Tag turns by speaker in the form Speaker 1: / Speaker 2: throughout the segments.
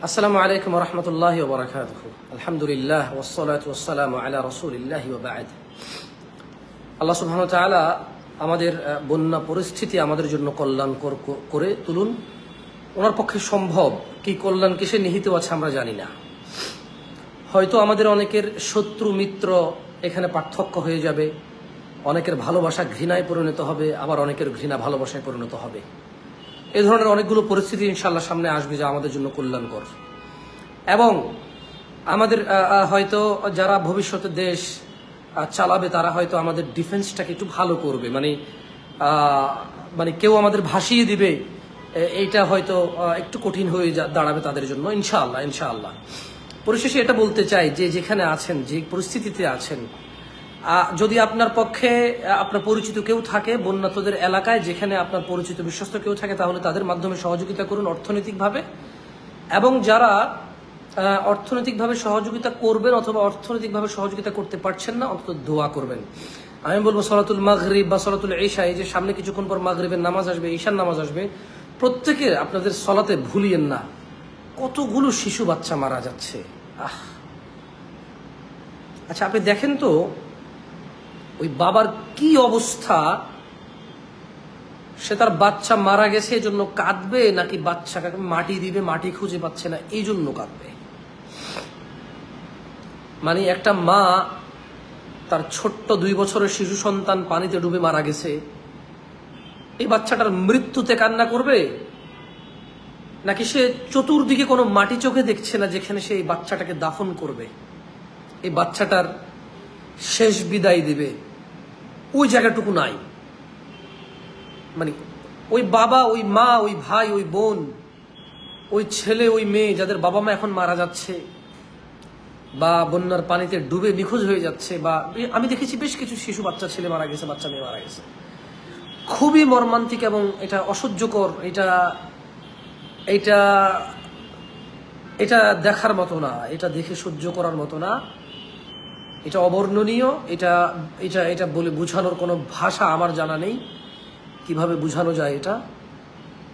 Speaker 1: আসসালামু আলাইকুম ওয়া রাহমাতুল্লাহি ওয়া বারাকাতুহু। আলহামদুলিল্লাহ ওয়াসসালাতু ওয়াসসালামু আলা রাসূলিল্লাহি ওয়া বা'দ। আল্লাহ সুবহানাহু ওয়া তাআলা আমাদের বন্যা পরিস্থিতি আমাদের জন্য কল্যাণকর করে তুলুন। ওনার পক্ষে সম্ভব কি কল্যাণ কিসে নিহিত আছে আমরা জানি না। হয়তো আমাদের অনেকের শত্রু মিত্র এখানে পার্থক্য হয়ে যাবে, অনেকের ভালোবাসা ঘৃণায় পরিণত হবে, আবার অনেকের ঘৃণা ভালোবাসায় পরিণত হবে। এই ধরনের অনেকগুলো পরিস্থিতি ইনশাআল্লাহ সামনে আসবে যা আমাদের জন্য কল্যাণকর। এবং আমাদের হয়তো যারা ভবিষ্যতে দেশ চালাবে তারা হয়তো আমাদের ডিফেন্সটাকে একটু ভালো করবে, মানে কেউ আমাদের ভাসিয়ে দিবে, এইটা হয়তো একটু কঠিন হয়ে দাঁড়াবে তাদের জন্য ইনশাআল্লাহ। পরিশেষে এটা বলতে চাই যে যেখানে আছেন, যে পরিস্থিতিতে আছেন, যদি আপনার পক্ষে আপনার পরিচিত কেউ থাকে বন্যাতদের এলাকায়, যেখানে আপনার পরিচিত বিশ্বস্ত কেউ থাকে, তাহলে তাদের মাধ্যমে সহযোগিতা করুন অর্থনৈতিকভাবে। এবং যারা অর্থনৈতিকভাবে সহযোগিতা করবেন অথবা অর্থনৈতিকভাবে সহযোগিতা করতে পারছেন না, অন্তত দোয়া করবেন। আমি বলবো সলাতুল মাগরিব বা সলাতুল ইশা, এই যে সামনে কিছুক্ষণ পর মাগরিবের নামাজ আসবে, ঈশার নামাজ আসবে, প্রত্যেকে আপনাদের সলাতে ভুলিয়েন না। কতগুলো শিশু বাচ্চা মারা যাচ্ছে। আচ্ছা, আপনি দেখেন তো ওই বাবার কি অবস্থা। সে তার বাচ্চা মারা গেছে এই জন্য কাঁদবে, নাকি বাচ্চাকে মাটি দিবে, মাটি খুঁজে পাচ্ছে না এই জন্য কাঁদবে? মানে একটা মা তার ছোট্ট 2 বছরের শিশু সন্তান পানিতে ডুবে মারা গেছে, এই বাচ্চাটার মৃত্যুতে কান্না করবে, নাকি সে চতুর্দিকে কোনো মাটি চোখে দেখছে না যেখানে সে এই বাচ্চাটাকে দাফন করবে, এই বাচ্চাটার শেষ বিদায় দিবে, ওই জায়গাটুকু নাই? মানে ওই বাবা, ওই মা, ওই ভাই, ওই বোন, ওই ছেলে, ওই মেয়ে যাদের বাবা মা এখন মারা যাচ্ছে বা বন্যার পানিতে ডুবে নিখোঁজ হয়ে যাচ্ছে, বা আমি দেখেছি বেশ কিছু শিশু বাচ্চা ছেলে মারা গেছে, বাচ্চা মেয়ে মারা গেছে। খুবই মর্মান্তিক এবং এটা অসহ্যকর। এটা দেখার মতো না, এটা দেখে সহ্য করার মতো না, এটা অবর্ণনীয়। এটা বলে বোঝানোর কোনো ভাষা আমার জানা নেই, কিভাবে বোঝানো যায় এটা।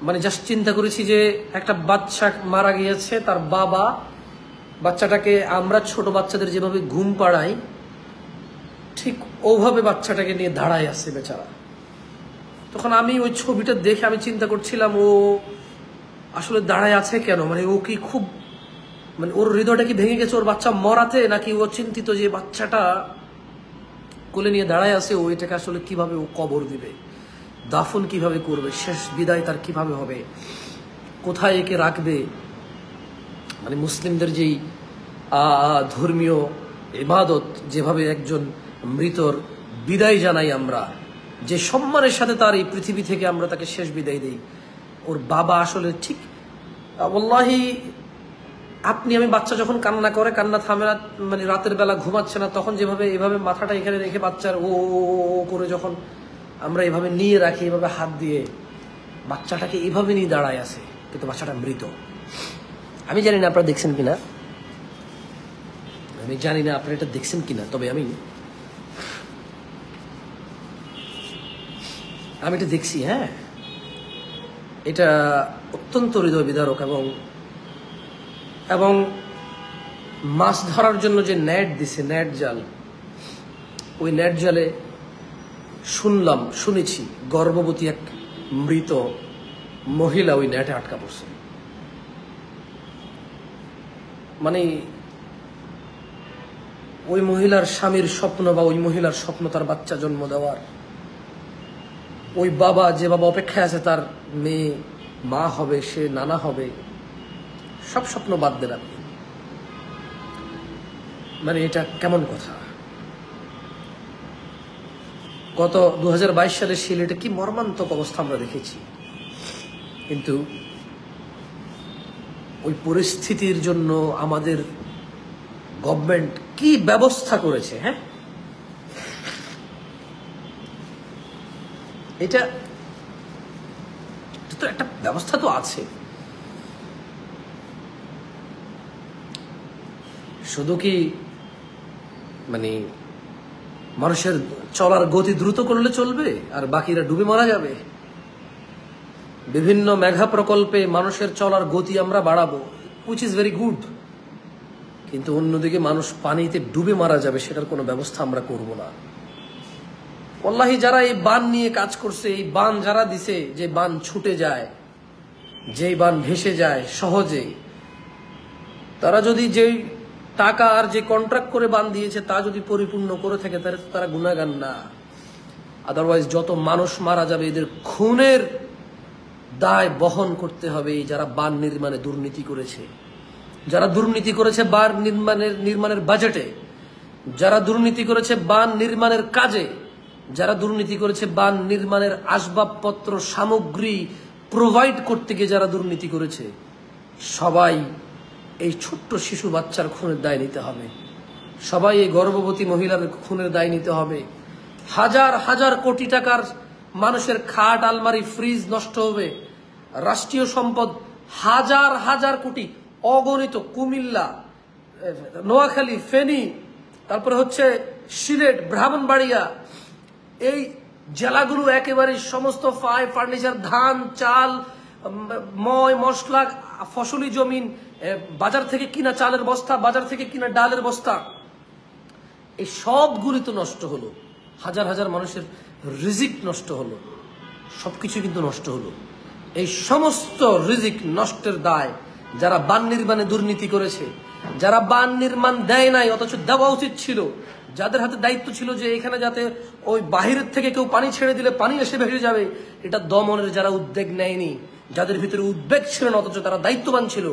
Speaker 1: মানে জাস্ট চিন্তা করেছি যে একটা বাচ্চা মারা গিয়েছে, তার বাবা বাচ্চাটাকে, আমরা ছোট বাচ্চাদের যেভাবে ঘুম পাড়াই ঠিক ওভাবে বাচ্চাটাকে নিয়ে দাঁড়ায় আছে বেচারা। তখন আমি ওই ছবিটা দেখে আমি চিন্তা করছিলাম, ও আসলে দাঁড়ায় আছে কেন? মানে ও কি খুব, মানে ওর হৃদয়টা কি ভেঙে গেছে ওর বাচ্চা মরাতে, নাকি ও চিন্তিত যে বাচ্চাটা কোলে নিয়ে দাঁড়ায় আছে, ও এটাকে আসলে কিভাবে ও কবর দিবে, দাফন কিভাবে করবে, শেষ বিদায় তার কিভাবে হবে, কোথায় একে রাখবে। মানে মুসলিমদের যেই ধর্মীয় ইবাদত, যেভাবে একজন মৃতর বিদায় জানাই আমরা, যে সম্মানের সাথে তার এই পৃথিবী থেকে আমরা তাকে শেষ বিদায় দিই, ওর বাবা আসলে ঠিক ওয়াল্লাহি আমি বাচ্চা যখন কান্না করে, কান্না থামে না, মানে রাতের বেলা ঘুমাচ্ছে না, তখন যেভাবে এভাবে মাথাটা এখানে রেখে বাচ্চার ও করে যখন আমরা এভাবে নিয়ে রাখি, এভাবে হাত দিয়ে, বাচ্চাটাকে এভাবে নিয়ে দাঁড়ায় আছে, কিন্তু বাচ্চাটা মৃত। আমি জানি না আপনারা দেখছেন কিনা, আপনারা এটা দেখছেন কিনা, তবে আমি এটা দেখছি। হ্যাঁ, এটা অত্যন্ত হৃদয় বিদারক। এবং মাছ ধরার জন্য যে নেট দিছে, নেট জাল, ওই নেট জালে শুনেছি গর্ভবতী এক মৃত মহিলা ওই নেটে আটকা পড়ছে। মানে ওই মহিলার স্বামীর স্বপ্ন বা ওই মহিলার স্বপ্ন তার বাচ্চা জন্ম দেওয়ার, ওই বাবা, যে বাবা অপেক্ষায় আছে তার মেয়ে মা হবে, সে নানা হবে, সব স্বপ্ন বাদ দেন আপনি। মানে এটা কেমন কথা? গত 2022 সালে সিলেটে কি মর্মান্তক অবস্থা আমরা দেখেছি, কিন্তু ওই পরিস্থিতির জন্য আমাদের গভর্নমেন্ট কি ব্যবস্থা করেছে। হ্যাঁ, এটা তো একটা ব্যবস্থা তো আছে। শুধু কি মানে মানুষের চলার গতি দ্রুত করলে চলবে আর বাকিরা ডুবে মারা যাবে? বিভিন্ন মেগা প্রকল্পে মানুষের চলার গতি আমরা বাড়াবো, হুইচ ইজ ভেরি গুড, কিন্তু অন্যদিকে মানুষ পানিতে ডুবে মারা যাবে সেটার কোনো ব্যবস্থা আমরা করব না। ওয়াল্লাহি যারা এই বান নিয়ে কাজ করছে, এই বান যারা দিছে, যে বান ছুটে যায়, যেই বান ভেসে যায় সহজে, তারা যদি যেই টাকা আর যে কন্ট্রাক্ট করে বান দিয়েছে তা যদি পরিপূর্ণ করে থাকে তাহলে তারা গুনাহগার না। আদারওয়াইজ যত মানুষ মারা যাবে এদের খুনের দায় বহন করতে হবে। যারা বান নির্মাণে দুর্নীতি করেছে, যারা দুর্নীতি করেছে বান নির্মাণের বাজেটে, যারা দুর্নীতি করেছে বান নির্মাণের কাজে, যারা দুর্নীতি করেছে বান নির্মাণের আসবাবপত্র সামগ্রী প্রোভাইড করতে গিয়ে যারা দুর্নীতি করেছে, সবাই এই ছোট্ট শিশু বাচ্চার খুনের দায় নিতে হবে। সবাই এই গর্ভবতী মহিলার খুনের দায় নিতে হবে। হাজার হাজার কোটি টাকার মানুষের খাট, আলমারি, ফ্রিজ নষ্ট হবে। রাষ্ট্রীয় সম্পদ হাজার হাজার কোটি, অগণিত, কুমিল্লা, নোয়াখালী, ফেনী, তারপরে হচ্ছে সিলেট, ব্রাহ্মণবাড়িয়া, এই জেলাগুলো একেবারে সমস্ত ফার্নিচার, ধান, চাল, ময়, মশলা, ফসলি জমিন, বাজার থেকে কিনা চালের বস্তা, বাজার থেকে কিনা ডালের বস্তা, এই সবগুলি তো নষ্ট হলো। হাজার হাজার মানুষের রিজিক নষ্ট হলো, সবকিছু কিন্তু নষ্ট হলো। এই সমস্ত রিজিক নষ্টের দায় যারা বান নির্মাণে দুর্নীতি করেছে, যারা বান নির্মাণ দেয় নাই অথচ দেওয়া উচিত ছিল, যাদের হাতে দায়িত্ব ছিল যে এখানে যাতে ওই বাহিরের থেকে কেউ পানি ছেড়ে দিলে পানি এসে ভেসে যাবে, এটা দমনের যারা উদ্যোগ নেয়নি, যাদের ভিতরে উদ্বেগ ছিল না অথচ তারা দায়িত্ববান ছিল,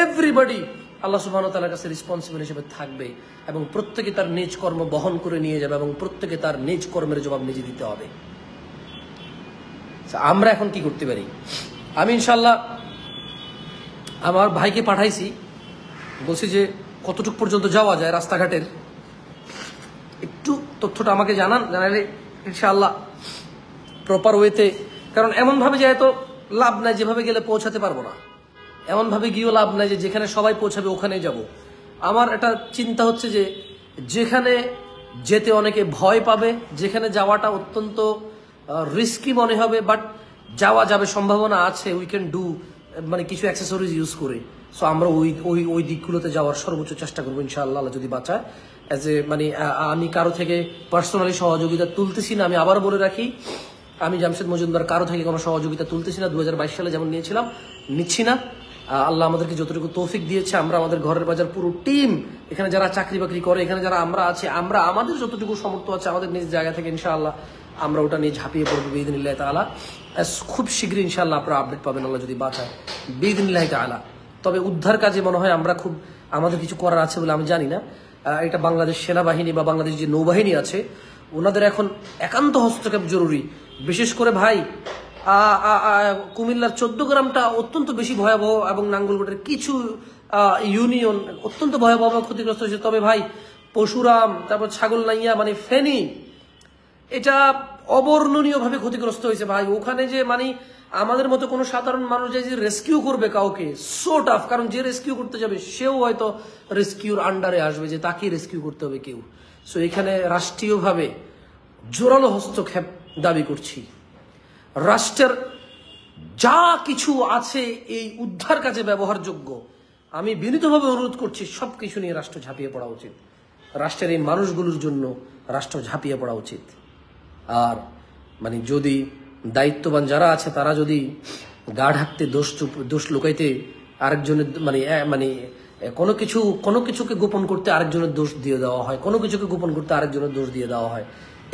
Speaker 1: এভরিবডি আল্লাহ সুবহানাহু ওয়া তাআলার কাছে রেসপন্সিবল হিসেবে থাকবে এবং প্রত্যেকে তার নিজ কর্ম বহন করে নিয়ে যাবে এবং প্রত্যেকে তার নিজ কর্মের জবাব নিজে দিতে হবে। আমরা এখন কি করতে পারি? আমি ইনশাল্লাহ আমার ভাইকে পাঠাইছি, বলছি যে কতটুকু পর্যন্ত যাওয়া যায় রাস্তাঘাটের একটু তথ্যটা আমাকে জানালে ইনশাআল্লাহ প্রপার ওয়েতে, কারণ এমন ভাবে যে এত লাভ নাই যেভাবে গেলে পৌঁছাতে পারবো না, এমন ভাবে গিয়েও লাভ নাই যে যেখানে সবাই পৌঁছাবে ওখানে যাব। আমার একটা চিন্তা হচ্ছে যে যেখানে যেতে অনেকে ভয় পাবে, যেখানে যাওয়াটা অত্যন্ত রিস্কি মনে হবে, বাট যাওয়া যাবে, সম্ভাবনা আছে, উই ক্যান ডু, মানে কিছু অ্যাক্সেসরিজ ইউজ করে। সো আমরা ওই দিকগুলোতে যাওয়ার সর্বোচ্চ চেষ্টা করবো ইনশাআল্লাহ, যদি বাঁচায়। মানে আমি কারো থেকে পার্সোনালি সহযোগিতা তুলতেছি না, আমি আবার বলে রাখি, আমি জামশেদ মজুমদার কারো থেকে কোনো সহযোগিতা তুলতেছি না। 2022 সালে যেমন নিয়েছিলাম, নিচ্ছি না। আল্লাহ আমাদেরকে যতটুকু তৌফিক দিয়েছে, আমরা আমাদের ঘরের বাজার পুরো টিম, এখানে যারা চাকরি বাকরি করে, এখানে যারা আমরা আছি, আমরা আমাদের যতটুকু সামর্থ্য আছে আমাদের নিজ জায়গা থেকে ইনশাআল্লাহ আমরা ওটা নিয়ে ঝাঁপিয়ে পড়বো বিইذনিল্লাহ তাআলা। খুব শীঘ্রই ইনশাআল্লাহ আপনারা আপডেট পাবেন আল্লাহ যদি বাঁচায় বিইذনিল্লাহ তাআলা। তবে উদ্ধার কাজে মনে হয় আমাদের কিছু করার আছে বলে আমি জানি না। এটা বাংলাদেশ সেনাবাহিনী বা বাংলাদেশ যে নৌবাহিনী আছে ওনাদের এখন একান্ত হস্তক্ষেপ জরুরি। বিশেষ করে ভাই কুমিল্লার 14 গ্রামটা অত্যন্ত বেশি ভয়াবহ এবং নাঙ্গলকোটের কিছু ইউনিয়ন অত্যন্ত ভয়াবহ ক্ষতিগ্রস্ত হয়েছে। তবে ভাই পশুরাম, তারপর ছাগলনাইয়া, মানে ফেনী, এটা অবর্ণনীয়ভাবে ক্ষতিগ্রস্ত হয়েছে ভাই। ওখানে যে মানে আমাদের মতো কোনো সাধারণ মানুষ যে রেস্কিউ করবে কাউকে, সো টাফ, কারণ যে রেস্কিউ করতে যাবে সেও হয়তো রেস্কিউর আন্ডারে আসবে, যে তাকে রেস্কিউ করতে হবে কেউ। সো এখানে রাষ্ট্রীয়ভাবে জোরালো হস্তক্ষেপ দাবি করছি। রাষ্ট্রের যা কিছু আছে এই উদ্ধার কাজে ব্যবহারযোগ্য, আমি বিনীতভাবে অনুরোধ করছি সবকিছু নিয়ে রাষ্ট্র ঝাঁপিয়ে পড়া উচিত। রাষ্ট্রের এই মানুষগুলোর জন্য রাষ্ট্র ঝাঁপিয়ে পড়া উচিত। আর মানে যদি দায়িত্ববান যারা আছে তারা যদি গা ঢাকতে দোষ লুকাইতে আরেকজনের মানে কোনো কিছুকে গোপন করতে আরেকজনের দোষ দিয়ে দেওয়া হয়, কোনো কিছুকে গোপন করতে আরেকজনের দোষ দিয়ে দেওয়া হয়,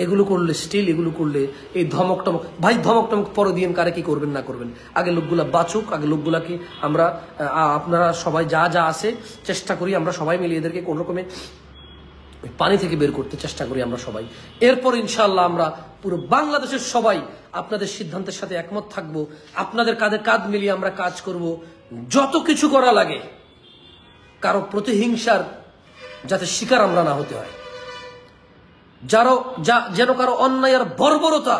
Speaker 1: এগুলো করলে এগুলো করলে এই ধমক টমক পরে দিয়ে কারে কি করবেন না করবেন, আগে লোকগুলা বাঁচুক, আগে লোকগুলাকে আপনারা সবাই যা আছে চেষ্টা করি, আমরা সবাই মিলে এদেরকে কোনো রকমে পানি থেকে বের করতে চেষ্টা করি আমরা সবাই। এরপর ইনশাআল্লাহ আমরা পুরো বাংলাদেশের সবাই আপনাদের সিদ্ধান্তের সাথে একমত থাকব, আপনাদের কাঁধে কাঁধ মিলিয়ে আমরা কাজ করব, যত কিছু করা লাগে। কারো প্রতিহিংসার যাতে শিকার আমরা না হতে হয়, যেন কারো অন্যায় আর বর্বরতা,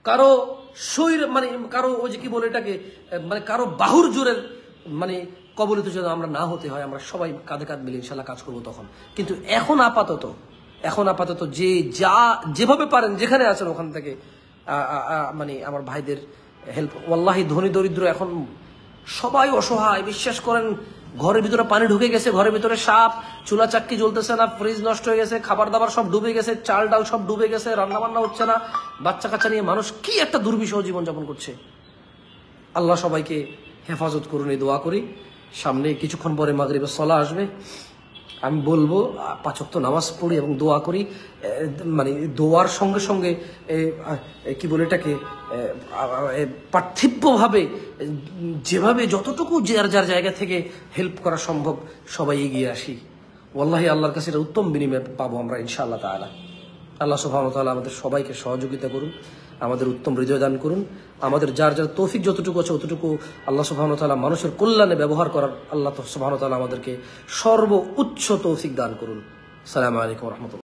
Speaker 1: কারো কারো ওই যে কি বলে এটাকে, মানে কারো বাহুর জোরের কবলিত যেন আমরা না হতে হয়। আমরা সবাই কাঁধে কাঁধ মিলে ইনশাল্লাহ কাজ করবো তখন। কিন্তু এখন আপাতত যেভাবে পারেন যেখানে আছেন ওখান থেকে আমার ভাইদের হেল্প। ওয়াল্লাহি ধনী দরিদ্র এখন সবাই অসহায়, বিশ্বাস করেন। ঘরের ভিতরে পানি ঢুকে গেছে, ঘরের ভিতরে সাপ, চুলা চাক্কি জ্বলতেছে না, ফ্রিজ নষ্ট হয়ে গেছে, খাবার দাবার সব ডুবে গেছে, চাল ডাল সব ডুবে গেছে, রান্না বান্না হচ্ছে না, বাচ্চা কাচ্চা নিয়ে মানুষ কি একটা দুর্বিষহ জীবনযাপন করছে। আল্লাহ সবাইকে হেফাজত করুন, এই দোয়া করি। সামনে কিছুক্ষণ পরে মাগরিবের সালাহ আসবে, আমি বলবো 5 ওয়াক্ত নামাজ পড়ি এবং দোয়া করি। মানে দোয়ার সঙ্গে সঙ্গে কি বলে এটাকে পার্থিব্যভাবে যেভাবে যতটুকু যার যার জায়গা থেকে হেল্প করা সম্ভব সবাই এগিয়ে আসি। ওয়াল্লাহি আল্লাহর কাছে এটা উত্তম বিনিময় পাবো আমরা ইনশাআল্লাহ তাআলা। আল্লাহ সুবহানাহু ওয়া তাআলা আমাদের সবাইকে সহযোগিতা করুন, আমাদের উত্তম হৃদয় দান করুন, আমাদের যার যার তৌফিক যতটুকু আছে অতটুকু আল্লাহ সুবহানাহু ওয়া তাআলা মানুষের কল্যাণে ব্যবহার করার আল্লাহ সুবহানাহু ওয়া তাআলা আমাদেরকে সর্বোচ্চ তৌফিক দান করুন। আসসালামু আলাইকুম ওয়া রাহমাতুল্লাহ।